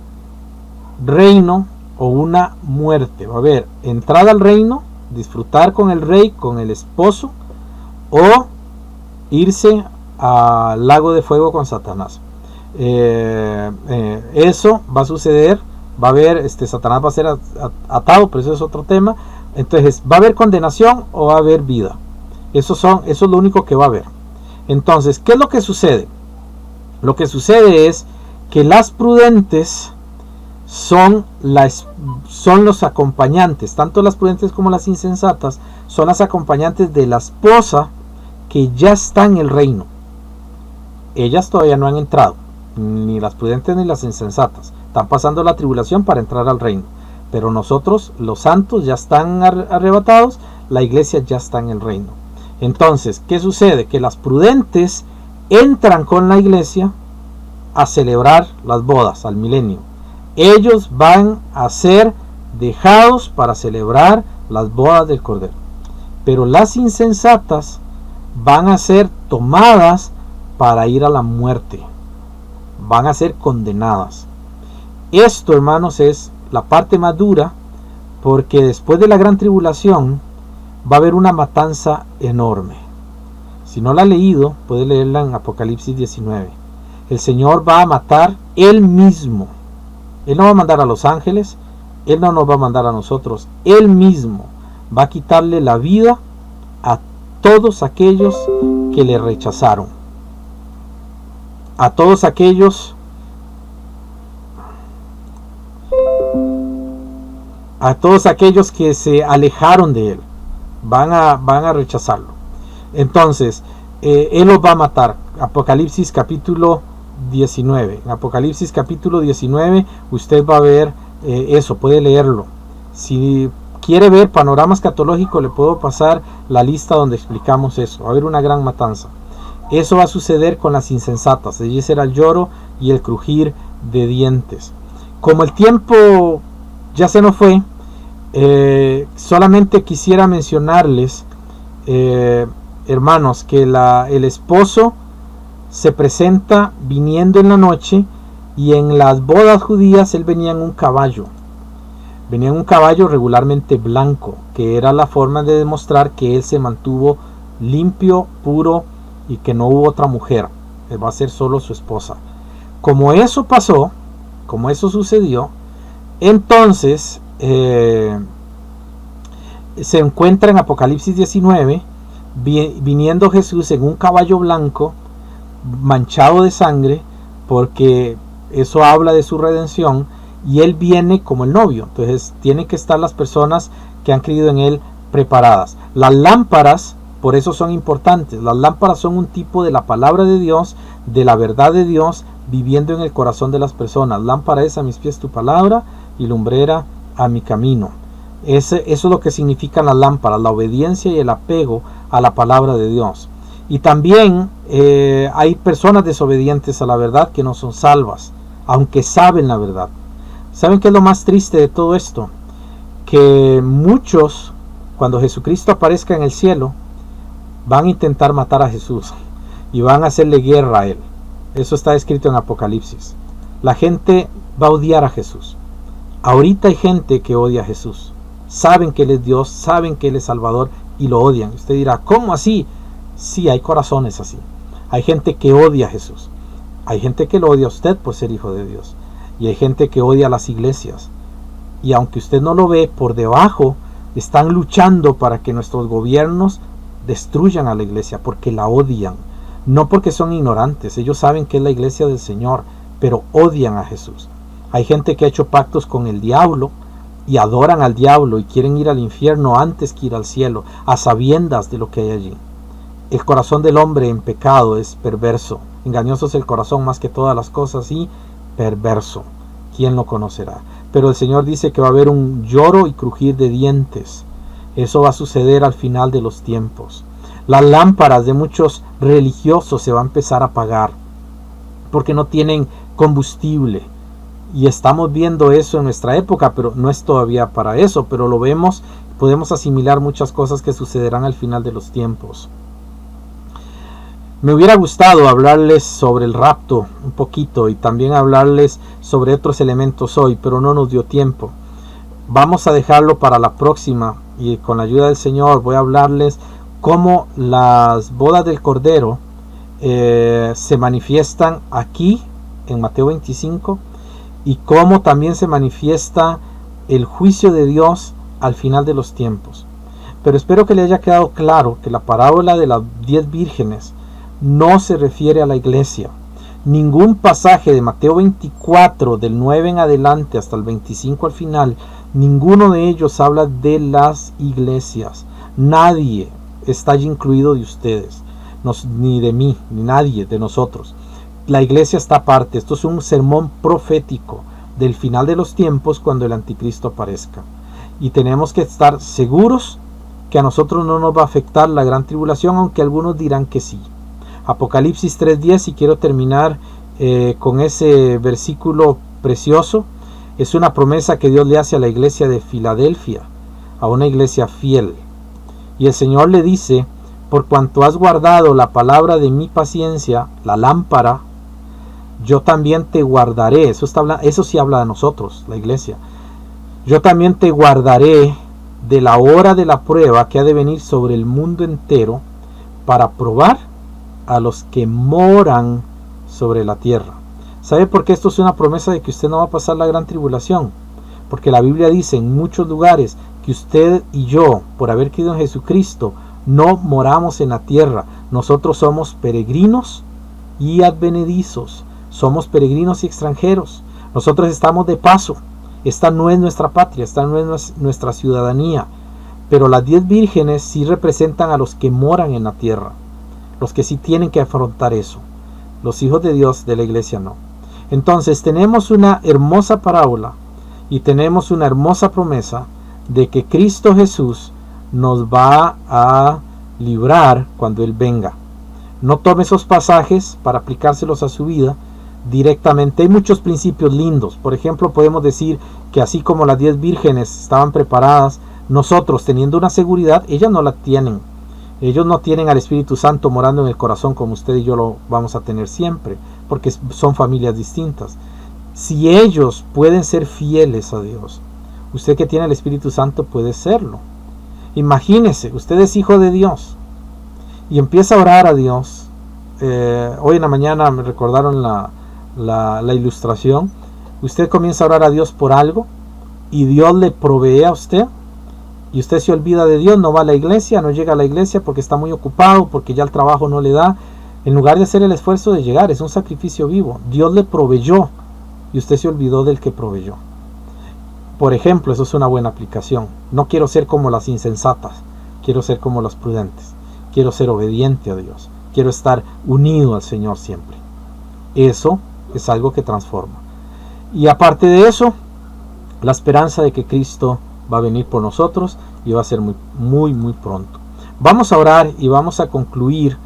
reino o una muerte. Va a haber entrada al reino, disfrutar con el rey, con el esposo, o irse al lago de fuego con Satanás. Eso va a suceder. Va a haber, Satanás va a ser atado, pero eso es otro tema. Entonces, ¿va a haber condenación o va a haber vida? Eso es lo único que va a haber. Entonces, ¿qué es lo que sucede? Lo que sucede es que las prudentes son los acompañantes, tanto las prudentes como las insensatas, son las acompañantes de la esposa que ya está en el reino. Ellas todavía no han entrado, ni las prudentes ni las insensatas. Están pasando la tribulación para entrar al reino. Pero nosotros, los santos, ya están arrebatados, la iglesia ya está en el reino. Entonces, ¿qué sucede? Que las prudentes entran con la iglesia a celebrar las bodas, al milenio. Ellos van a ser dejados para celebrar las bodas del Cordero. Pero las insensatas van a ser tomadas para ir a la muerte. Van a ser condenadas. Esto, hermanos, es la parte más dura, porque después de la gran tribulación va a haber una matanza enorme. Si no la ha leído, puede leerla en Apocalipsis 19. El Señor va a matar Él mismo. Él no va a mandar a los ángeles, Él no nos va a mandar a nosotros. Él mismo va a quitarle la vida a todos aquellos que le rechazaron. A todos aquellos que se alejaron de Él. Van a rechazarlo. Entonces, Él los va a matar. Apocalipsis capítulo 19. En Apocalipsis capítulo 19 usted va a ver eso, puede leerlo. Si quiere ver panorama escatológico, le puedo pasar la lista donde explicamos eso. Va a haber una gran matanza. Eso va a suceder con las insensatas. Allí será el lloro y el crujir de dientes. Como el tiempo ya se nos fue, solamente quisiera mencionarles, hermanos, que el esposo se presenta viniendo en la noche, y en las bodas judías él venía en un caballo. Venía en un caballo regularmente blanco, que era la forma de demostrar que él se mantuvo limpio, puro, y que no hubo otra mujer. Él va a ser solo su esposa. Como eso pasó, como eso sucedió, entonces se encuentra en Apocalipsis 19 viniendo Jesús en un caballo blanco manchado de sangre, porque eso habla de su redención, y él viene como el novio. Entonces tienen que estar las personas que han creído en él preparadas. Las lámparas, por eso son importantes. Las lámparas son un tipo de la palabra de Dios, de la verdad de Dios, viviendo en el corazón de las personas. Lámpara es a mis pies tu palabra y lumbrera a mi camino. Eso es lo que significan las lámparas, la obediencia y el apego a la palabra de Dios. Y también hay personas desobedientes a la verdad que no son salvas, aunque saben la verdad. ¿Saben qué es lo más triste de todo esto? Que muchos, cuando Jesucristo aparezca en el cielo, van a intentar matar a Jesús y van a hacerle guerra a él. Eso está escrito en Apocalipsis. La gente va a odiar a Jesús. Ahorita hay gente que odia a Jesús. Saben que Él es Dios, saben que Él es Salvador y lo odian. Usted dirá, ¿cómo así? Sí, hay corazones así. Hay gente que odia a Jesús. Hay gente que lo odia a usted por ser hijo de Dios. Y hay gente que odia a las iglesias. Y aunque usted no lo ve, por debajo están luchando para que nuestros gobiernos destruyan a la iglesia, porque la odian. No porque son ignorantes, ellos saben que es la iglesia del Señor, pero odian a Jesús. Hay gente que ha hecho pactos con el diablo y adoran al diablo y quieren ir al infierno antes que ir al cielo, a sabiendas de lo que hay allí. El corazón del hombre en pecado es perverso. Engañoso es el corazón más que todas las cosas y perverso. ¿Quién lo conocerá? Pero el Señor dice que va a haber un lloro y crujir de dientes. Eso va a suceder al final de los tiempos. Las lámparas de muchos religiosos se van a empezar a apagar porque no tienen combustible. Y estamos viendo eso en nuestra época, pero no es todavía para eso, pero lo vemos, podemos asimilar muchas cosas que sucederán al final de los tiempos. Me hubiera gustado hablarles sobre el rapto un poquito y también hablarles sobre otros elementos hoy, pero no nos dio tiempo. Vamos a dejarlo para la próxima y con la ayuda del Señor voy a hablarles cómo las bodas del Cordero se manifiestan aquí en Mateo 25 y cómo también se manifiesta el juicio de Dios al final de los tiempos. Pero espero que le haya quedado claro que la parábola de las 10 vírgenes no se refiere a la iglesia. Ningún pasaje de Mateo 24 del 9 en adelante hasta el 25 al final, ninguno de ellos habla de las iglesias. Nadie está allí incluido de ustedes, ni de mí, ni nadie de nosotros. La iglesia está aparte. Esto es un sermón profético del final de los tiempos cuando el anticristo aparezca. Y tenemos que estar seguros que a nosotros no nos va a afectar la gran tribulación, aunque algunos dirán que sí. Apocalipsis 3:10, y quiero terminar con ese versículo precioso. Es una promesa que Dios le hace a la iglesia de Filadelfia, a una iglesia fiel. Y el Señor le dice, por cuanto has guardado la palabra de mi paciencia, la lámpara, yo también te guardaré. Eso sí habla de nosotros, la iglesia. Yo también te guardaré de la hora de la prueba que ha de venir sobre el mundo entero para probar a los que moran sobre la tierra. ¿Sabe por qué esto es una promesa de que usted no va a pasar la gran tribulación? Porque la Biblia dice en muchos lugares que usted y yo, por haber creído en Jesucristo, no moramos en la tierra. Nosotros somos peregrinos y advenedizos. Somos peregrinos y extranjeros. Nosotros estamos de paso. Esta no es nuestra patria, esta no es nuestra ciudadanía. Pero las 10 vírgenes sí representan a los que moran en la tierra, los que sí tienen que afrontar eso. Los hijos de Dios de la iglesia no. Entonces tenemos una hermosa parábola y tenemos una hermosa promesa de que Cristo Jesús nos va a librar cuando Él venga. No tome esos pasajes para aplicárselos a su vida directamente. Hay muchos principios lindos. Por ejemplo, podemos decir que así como las 10 vírgenes estaban preparadas, nosotros teniendo una seguridad, ellas no la tienen. Ellos no tienen al Espíritu Santo morando en el corazón como usted y yo lo vamos a tener siempre, porque son familias distintas. Si ellos pueden ser fieles a Dios, usted que tiene el Espíritu Santo puede serlo. Imagínese, usted es hijo de Dios y empieza a orar a Dios. Hoy en la mañana me recordaron la ilustración. Usted comienza a orar a Dios por algo y Dios le provee a usted. Y usted se olvida de Dios, no va a la iglesia, no llega a la iglesia porque está muy ocupado, porque ya el trabajo no le da. En lugar de hacer el esfuerzo de llegar, es un sacrificio vivo. Dios le proveyó y usted se olvidó del que proveyó. Por ejemplo, eso es una buena aplicación. No quiero ser como las insensatas, quiero ser como las prudentes. Quiero ser obediente a Dios, quiero estar unido al Señor siempre. Eso es algo que transforma. Y aparte de eso, la esperanza de que Cristo va a venir por nosotros y va a ser muy, muy, muy pronto. Vamos a orar y vamos a concluir